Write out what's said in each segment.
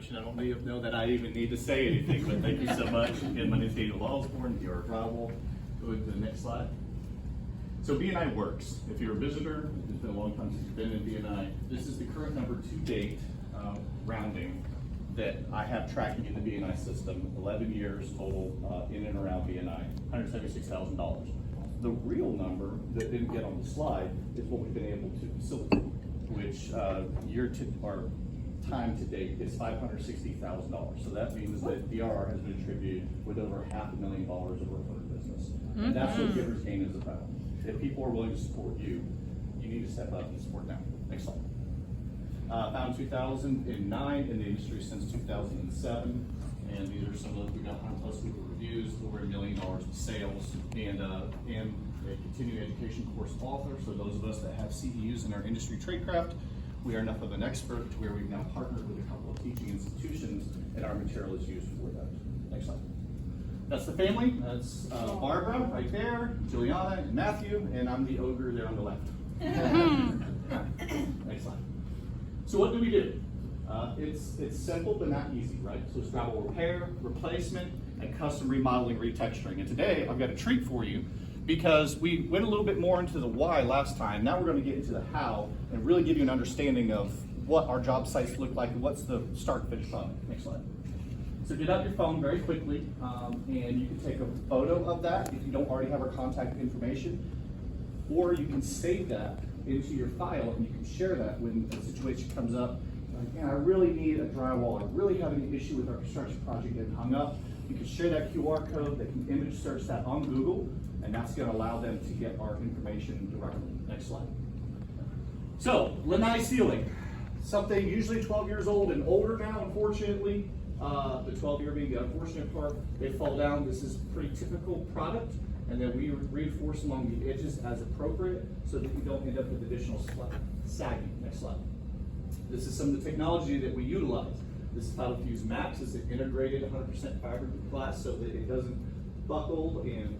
introduction. I don't know that I even need to say anything, but thank you so much. Again, my name is Osborne, your Drywall. Go to the next slide. So BNI works. If you're a visitor, it's been a long time since you've been in BNI, this is the current number to date, rounding, that I have tracking in the BNI system, 11 years total in and around BNI, $176,000. The real number that didn't get on the slide is what we've been able to facilitate, which our time to date is $560,000. So that means that DRR has been attributed with over $500,000 of referral business. And that's what Givers Gain is about. If people are willing to support you, you need to step up and support them. Next slide. Found 2009 in the industry since 2007. And these are some of the, we got 100+ Google reviews, over $1 million of sales, and a continuing education course author. So those of us that have CEUs in our industry tradecraft, we are enough of an expert to where we've now partnered with a couple of teaching institutions, and our material is used for that. Next slide. That's the family. That's Barbara right there, Juliana and Matthew, and I'm the ogre there on the left. Next slide. So what do we do? It's simple but not easy, right? So it's drywall repair, replacement, and custom remodeling, retexturing. And today I've got a treat for you because we went a little bit more into the why last time. Now we're going to get into the how and really give you an understanding of what our job sites look like and what's the start finish product. Next slide. So get out your phone very quickly and you can take a photo of that if you don't already have our contact information, or you can save that into your file and you can share that when a situation comes up. And I really need a drywall. I really have an issue with our construction project getting hung up. You can share that QR code. They can image search that on Google, and that's going to allow them to get our information directly. Next slide. So, lanai ceiling, something usually 12 years old and older now, unfortunately. The 12-year being the unfortunate part. They fall down. This is a pretty typical product, and then we reinforce along the edges as appropriate so that you don't end up with additional sagging. Next slide. This is some of the technology that we utilize. This is Title Fuse Max. It's an integrated 100% fiberglass so that it doesn't buckle and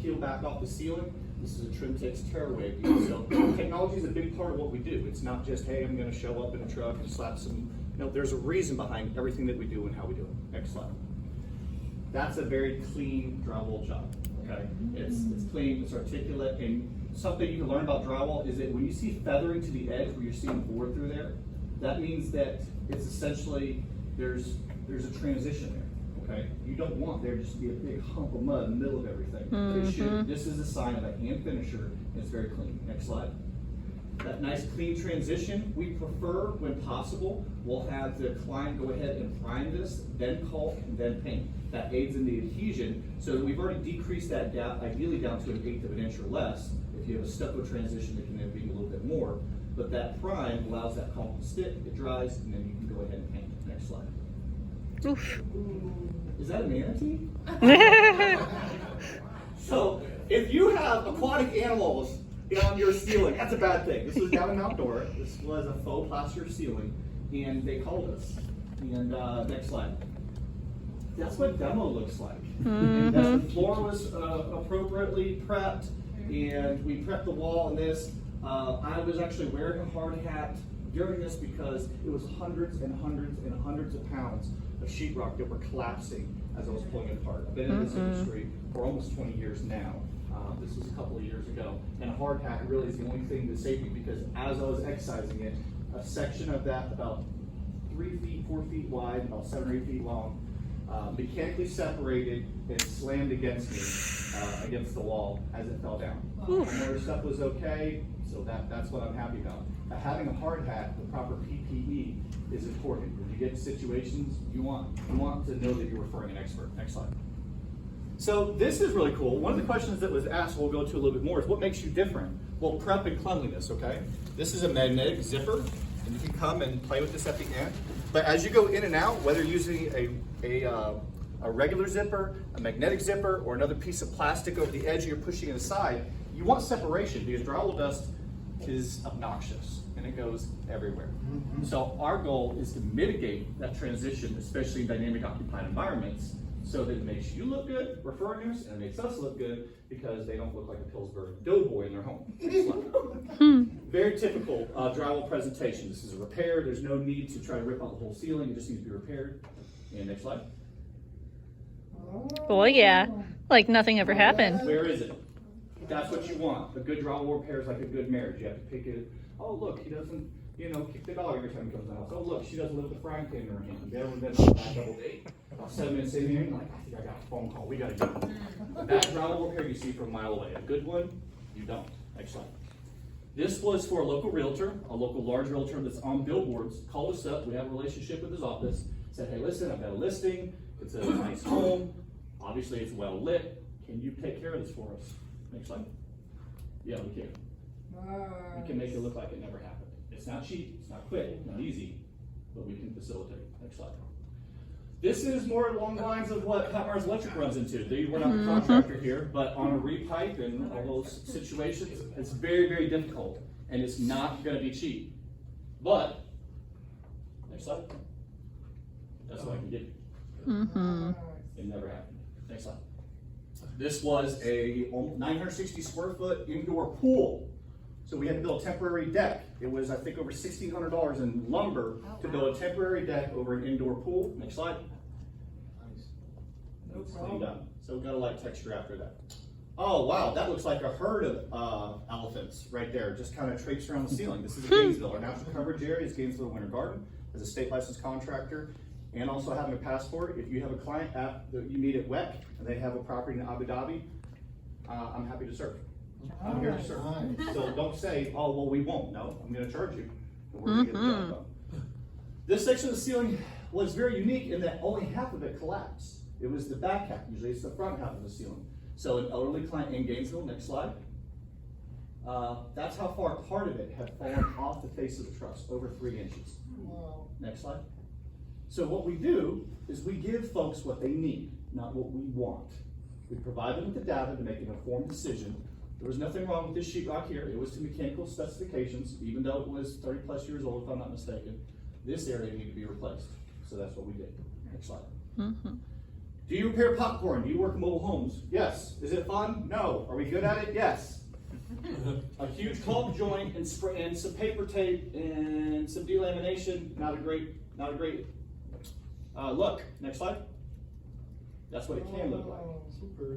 peel back off the ceiling. This is a Trimtex tearaway. So technology is a big part of what we do. It's not just, hey, I'm going to show up in a truck and slap some. No, there's a reason behind everything that we do and how we do it. Next slide. That's a very clean drywall job. Okay, it's clean, it's articulate, and something you can learn about drywall is that when you see feathering to the edge where you're seeing board through there, that means that it's essentially, there's a transition there, okay? You don't want there just to be a big hump of mud in the middle of everything. This is a sign of a hand finisher, and it's very clean. Next slide. That nice clean transition, we prefer, when possible, we'll have the client go ahead and prime this, then caulk, and then paint. That aids in the adhesion, so that we've already decreased that gap, ideally down to 1/8 of an inch or less. If you have a stucco transition, it can then be a little bit more. But that prime allows that caulk to stick, it dries, and then you can go ahead and paint. Next slide. Oof. Is that a manatee? So, if you have aquatic animals on your ceiling, that's a bad thing. This was down in outdoor. This was a faux plaster ceiling, and they called us. And next slide. That's what demo looks like. And the floor was appropriately prepped, and we prepped the wall in this. I was actually wearing a hard hat during this because it was hundreds and hundreds and hundreds of pounds of sheetrock that were collapsing as I was pulling it apart. I've been in this industry for almost 20 years now. This was a couple of years ago, and a hard hat really is the only thing that saved me because as I was excising it, a section of that about 3 feet, 4 feet wide, about 7 or 8 feet long, mechanically separated and slammed against me, against the wall as it fell down. The other stuff was okay, so that's what I'm happy about. Having a hard hat, the proper PPE is important. When you get to situations, you want to know that you're referring an expert. Next slide. So this is really cool. One of the questions that was asked, we'll go to a little bit more, is what makes you different? Well, prep and cleanliness, okay? This is a magnetic zipper, and you can come and play with this at the end. But as you go in and out, whether using a regular zipper, a magnetic zipper, or another piece of plastic over the edge you're pushing it aside, you want separation because drywall dust is obnoxious and it goes everywhere. So our goal is to mitigate that transition, especially in dynamic occupied environments, So that it makes you look good, referring us, and it makes us look good because they don't look like a Pillsbury doughboy in their home. Very typical drywall presentation. This is a repair. There's no need to try to rip out the whole ceiling. It just needs to be repaired. And next slide. Oh yeah, like nothing ever happened. Where is it? That's what you want. A good drywall repair is like a good marriage. You have to pick it. Oh look, he doesn't, kick the dog every time he comes in the house. Oh look, she doesn't live with a frying pan in her hand. They haven't been on that double date. About 7 minutes in here, like, I think I got a phone call. We gotta go. That drywall repair you see from a mile away. A good one, you don't. Next slide. This was for a local realtor, a local large realtor that's on billboards. Called us up. We have a relationship with his office. Said, hey, listen, I've got a listing. It's a nice home. Obviously, it's well lit. Can you take care of this for us? Next slide. Yeah, we can. We can make it look like it never happened. It's not cheap, it's not quick, not easy, but we can facilitate. Next slide. This is more along the lines of what Pat Mars Electric runs into. We're not the contractor here, but on a repipe and all those situations, it's very, very difficult, and it's not going to be cheap. But, next slide. That's what I can give you. It never happened. Next slide. This was a 960 square foot indoor pool. So we had to build a temporary deck. It was, I think, over $1,600 in lumber to build a temporary deck over an indoor pool. Next slide. No problem. So we got a light texture after that. Oh wow, that looks like a herd of elephants right there, just kind of traipsed around the ceiling. This is Gainesville. Our natural coverage area is Gainesville Winter Garden as a state licensed contractor. And also having a passport. If you have a client that you meet at WEC and they have a property in Abu Dhabi, I'm happy to serve. I'm here to serve. So don't say, oh, well, we won't. No, I'm going to charge you. And we're going to get the job done. This section of the ceiling was very unique in that only half of it collapsed. It was the back half. Usually it's the front half of the ceiling. So an elderly client in Gainesville, next slide. That's how far part of it had fallen off the face of the truss, over 3 inches. Wow. Next slide. So what we do is we give folks what they need, not what we want. We provide them with the data to make an informed decision. There was nothing wrong with this sheetrock here. It was to mechanical specifications, even though it was 30 plus years old, if I'm not mistaken. This area needed to be replaced. So that's what we did. Next slide. Do you repair popcorn? Do you work in mobile homes? Yes. Is it fun? No. Are we good at it? Yes. A huge caulk joint and spray and some paper tape and some delamination. Not a great look. Next slide. That's what it can look like.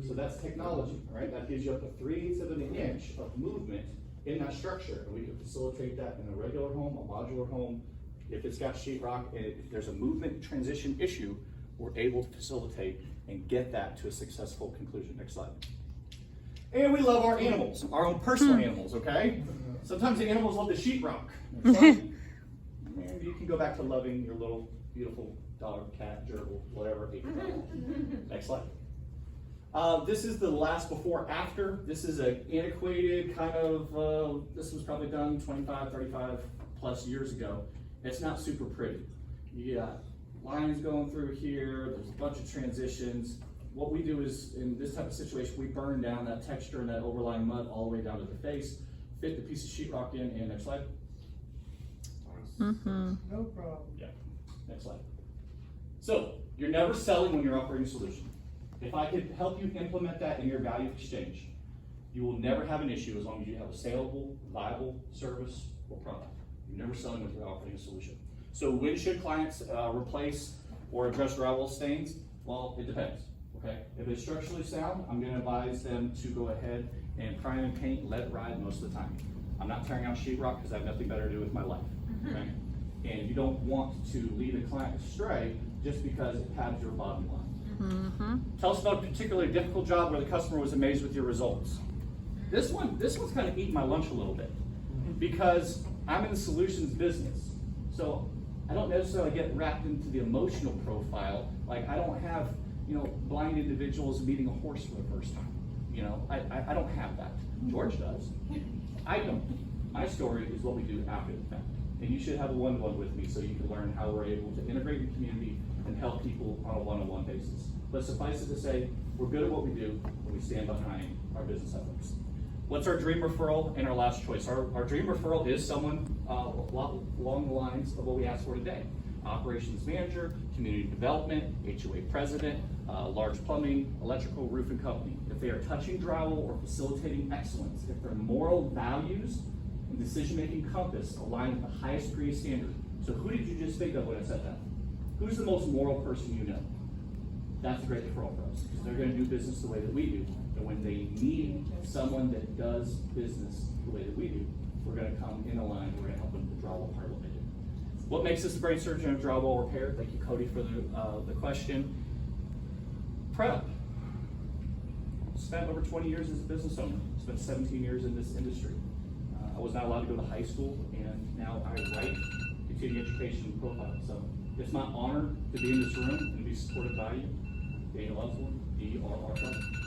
So that's technology, right? That gives you up to 3/8 of an inch of movement in that structure, and we can facilitate that in a regular home, a modular home. If it's got sheetrock and if there's a movement transition issue, we're able to facilitate and get that to a successful conclusion. Next slide. And we love our animals, our own personal animals, okay? Sometimes the animals love the sheetrock. Next slide. And you can go back to loving your little beautiful dog, cat, gerbil, whatever. Next slide. This is the last before after. This is an antiquated kind of, this was probably done 25, 35 plus years ago. It's not super pretty. You got lines going through here, there's a bunch of transitions. What we do is, in this type of situation, we burn down that texture and that overlying mud all the way down to the face, fit the piece of sheetrock in, and next slide. No problem. Yeah, next slide. So, you're never selling when you're offering a solution. If I could help you implement that in your value exchange, you will never have an issue as long as you have a saleable, viable service or product. You're never selling when you're offering a solution. So when should clients replace or address drywall stains? Well, it depends, okay? If it's structurally sound, I'm gonna advise them to go ahead and prime and paint, let it ride most of the time. I'm not tearing out sheetrock because I have nothing better to do with my life, okay? And you don't want to lead a client astray just because it pads your bottom line. Tell us about a particularly difficult job where the customer was amazed with your results. This one's kind of eating my lunch a little bit because I'm in the solutions business. So I don't necessarily get wrapped into the emotional profile. Like I don't have, blind individuals meeting a horse for the first time. I don't have that. George does. I don't. My story is what we do after the fact. And you should have a one-to-one with me so you can learn how we're able to integrate the community and help people on a one-on-one basis. But suffice it to say, we're good at what we do and we stand behind our business ethics. What's our dream referral and our last choice? Our dream referral is someone along the lines of what we asked for today. operations manager, community development, HOA president, large plumbing, electrical, roofing company. If they are touching drywall or facilitating excellence, if their moral values and decision-making compass align with the highest degree of standard. So who did you just think of when I said that? Who's the most moral person you know? That's a great referral for us, because they're gonna do business the way that we do. And when they need someone that does business the way that we do, we're gonna come in a line, we're gonna help them with the drywall part of what they do. What makes us the brain surgeon of drywall repair? Thank you, Cody, for the question. Prep. Spent over 20 years as a business owner. Spent 17 years in this industry. I was not allowed to go to high school, and now I write continuing education profile. So it's my honor to be in this room and be supported by you. Daniel Osborne, DRR.